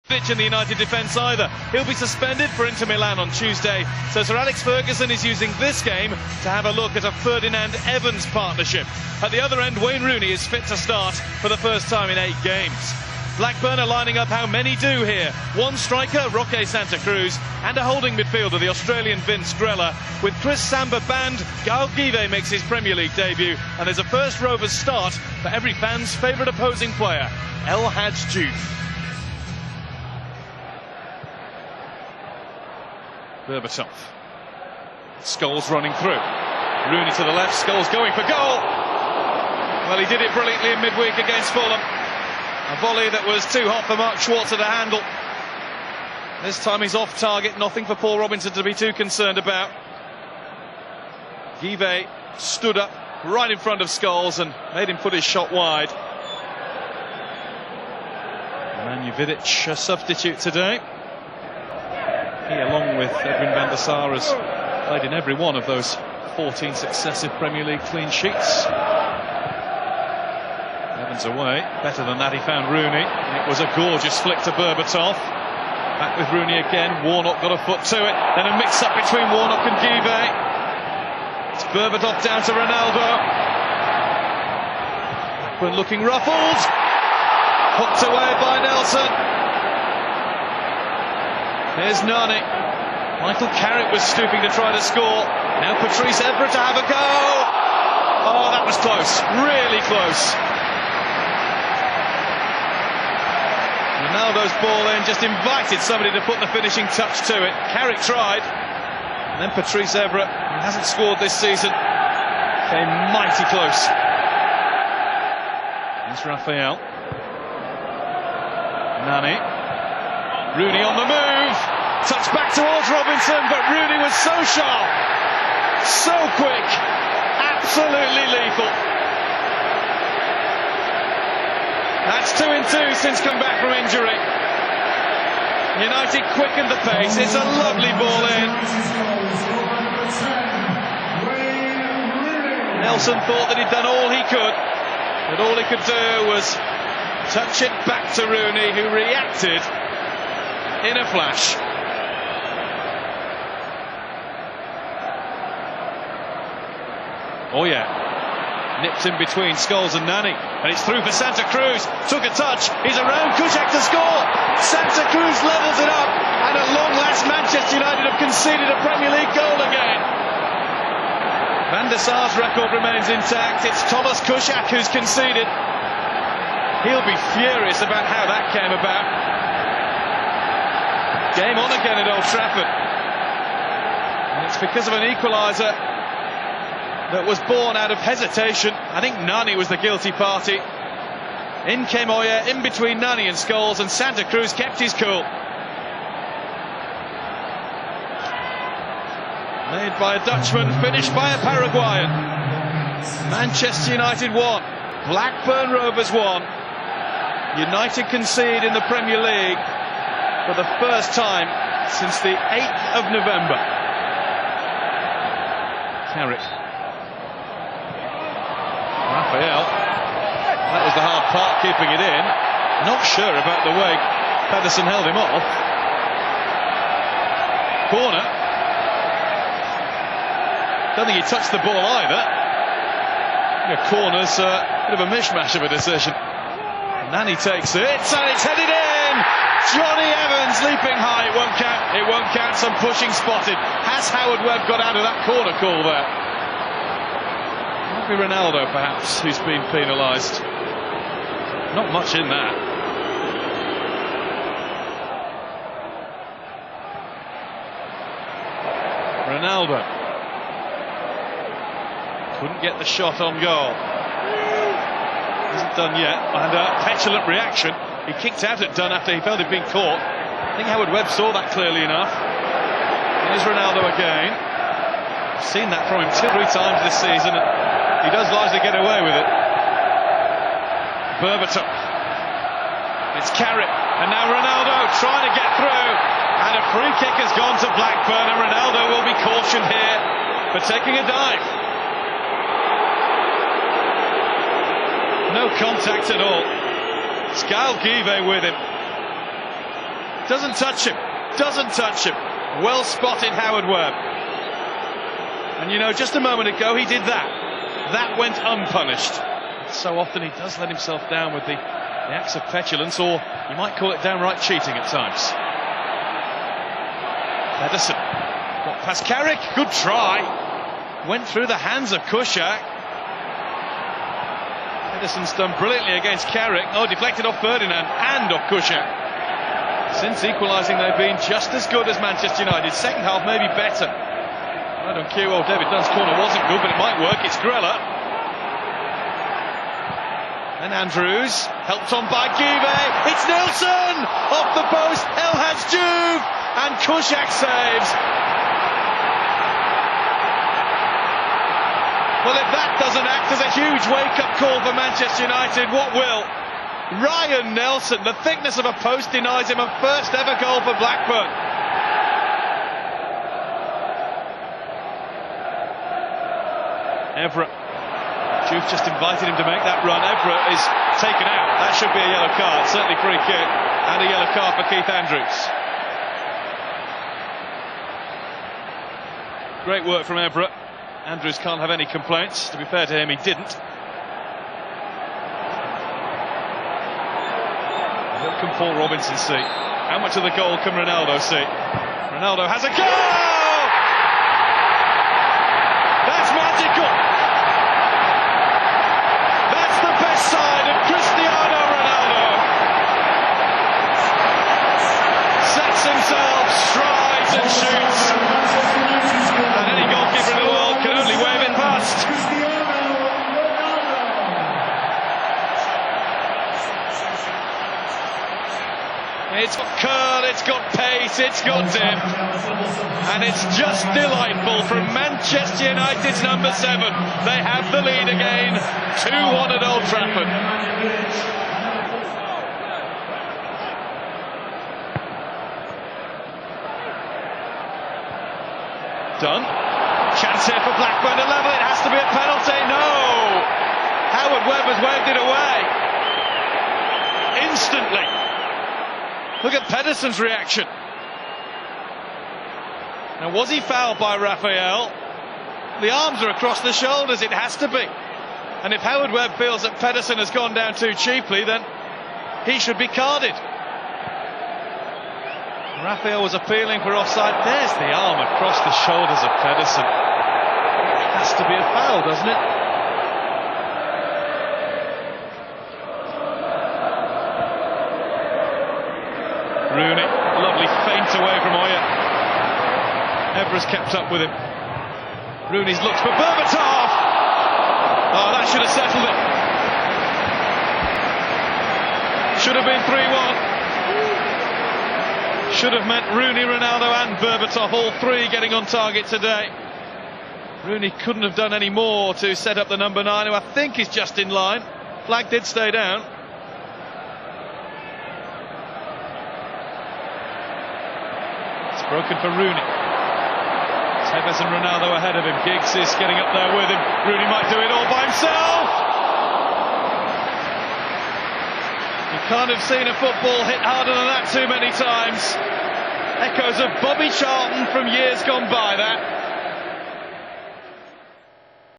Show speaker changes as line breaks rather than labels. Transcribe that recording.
In the United defence either. He'll be suspended for Inter Milan on Tuesday, so Sir Alex Ferguson is using this game to have a look at a Ferdinand-Evans partnership. At the other end, Wayne Rooney is fit to start for the first time in 8 games. Blackburn are lining up how many do here. One striker, Roque Santa Cruz, and a holding midfielder, the Australian Vince Grella. With Chris Samba banned, Gaël Guivet makes his Premier League debut, and there's a first Rovers start for every fan's favourite opposing player, El Hadj Diouf. Berbatov. Scholes running through. Rooney to the left, Scholes going for goal. Well, he did it brilliantly in midweek against Fulham. A volley that was too hot for Mark Schwarzer to handle. This time he's off target, nothing for Paul Robinson to be too concerned about. Guivet stood up right in front of Scholes and made him put his shot wide. Nemanja Vidic, a substitute today. He, along with Edwin van der Sar, has played in every one of those 14 successive Premier League clean sheets. Evans away, better than that he found Rooney. It was a gorgeous flick to Berbatov. Back with Rooney again, Warnock got a foot to it, then a mix-up between Warnock and Guivet. It's Berbatov down to Ronaldo. Blackburn looking ruffled, hooked away by Nelson. Here's Nani. Michael Carrick was stooping to try to score. Now Patrice Evra to have a go. Oh, that was close. Really close. Ronaldo's ball in just invited somebody to put the finishing touch to it. Carrick tried. And then Patrice Evra, who hasn't scored this season, came mighty close. Here's Raphael. Nani. Rooney on the move, touch back towards Robinson, but Rooney was so sharp, so quick, absolutely lethal. That's 2 in 2 since coming back from injury. United quickened the pace, it's a lovely ball in. Nelson thought that he'd done all he could, but all he could do was touch it back to Rooney, who reacted in a flash. Oh yeah, nips in between Scholes and Nani, and it's through for Santa Cruz. Took a touch, he's around Kuszczak to score. Santa Cruz levels it up, and at long last Manchester United have conceded a Premier League goal again. Van der Sar's record remains intact. It's Thomas Kuszczak who's conceded. He'll be furious about how that came about. Game on again at Old Trafford, and it's because of an equaliser that was born out of hesitation. I think Nani was the guilty party. In came Oya, in between Nani and Scholes, and Santa Cruz kept his cool. Made by a Dutchman, finished by a Paraguayan. Manchester United 1, Blackburn Rovers 1. United concede in the Premier League for the first time since the 8th of November. Carrick. Raphael. That was the hard part, keeping it in. Not sure about the way Pedersen held him off. Corner. Don't think he touched the ball either. Corner's a bit of a mishmash of a decision. Nani takes it, and it's headed in! Johnny Evans leaping high, it won't count, some pushing spotted. Has Howard Webb got out of that corner call there? Might be Ronaldo perhaps who's been penalised. Not much in that. Ronaldo couldn't get the shot on goal. Isn't done yet, and a petulant reaction. He kicked out at Dunn after he felt he'd been caught. I think Howard Webb saw that clearly enough. Here's Ronaldo again. I've seen that from him 2 or 3 times this season, and he does largely get away with it. Berbatov. It's Carrick, and now Ronaldo trying to get through, and a free kick has gone to Blackburn, and Ronaldo will be cautioned here for taking a dive. No contact at all. It's Gaël Guivet with him. Doesn't touch him. Doesn't touch him. Well spotted, Howard Webb. And you know, just a moment ago he did that. That went unpunished. So often he does let himself down with the acts of petulance, or you might call it downright cheating at times. Pedersen got past Carrick. Good try. Went through the hands of Kuszczak. Pedersen's done brilliantly against Carrick. Oh, deflected off Ferdinand and off Kuszczak. Since equalising, they've been just as good as Manchester United. Second half maybe better. Right on cue. Oh, David Dunn's corner wasn't good, but it might work. It's Grella. And Andrews, helped on by Give. It's Nelson! Off the post, El Hadj, and Kuszczak saves. Well, if that doesn't act as a huge wake-up call for Manchester United, what will? Ryan Nelson, the thickness of a post denies him a first ever goal for Blackburn. Everett. Juve just invited him to make that run. Everett is taken out. That should be a yellow card, certainly free kick, and a yellow card for Keith Andrews. Great work from Everett. Andrews can't have any complaints. To be fair to him, he didn't. What can Paul Robinson see? How much of the goal can Ronaldo see? Ronaldo has a goal! That's magical! That's the best side of Cristiano Ronaldo. Sets himself, strides and shoots. And any goalkeeper in the world can only wave it past. It's got curl, it's got pace, it's got dip, and it's just delightful from Manchester United's number 7. They have the lead again, 2-1 at Old Trafford. Done. Chance here for Blackburn to level. It has to be a penalty. No! Howard Webb has waved it away. Instantly. Look at Pedersen's reaction. Now, was he fouled by Raphael? The arms are across the shoulders. It has to be. And if Howard Webb feels that Pedersen has gone down too cheaply, then he should be carded. Raphael was appealing for offside. There's the arm across the shoulders of Pedersen. It has to be a foul, doesn't it? Rooney, lovely feint away from Oya. Evra's kept up with him. Rooney's looked for Berbatov. Oh, that should have settled it. Should have been 3-1. Should have meant Rooney, Ronaldo and Berbatov, all three getting on target today. Rooney couldn't have done any more to set up the number 9, who I think is just in line. Flag did stay down. Broken for Rooney. Tevez and Ronaldo ahead of him. Giggs is getting up there with him. Rooney might do it all by himself. You can't have seen a football hit harder than that too many times. Echoes of Bobby Charlton from years gone by, that.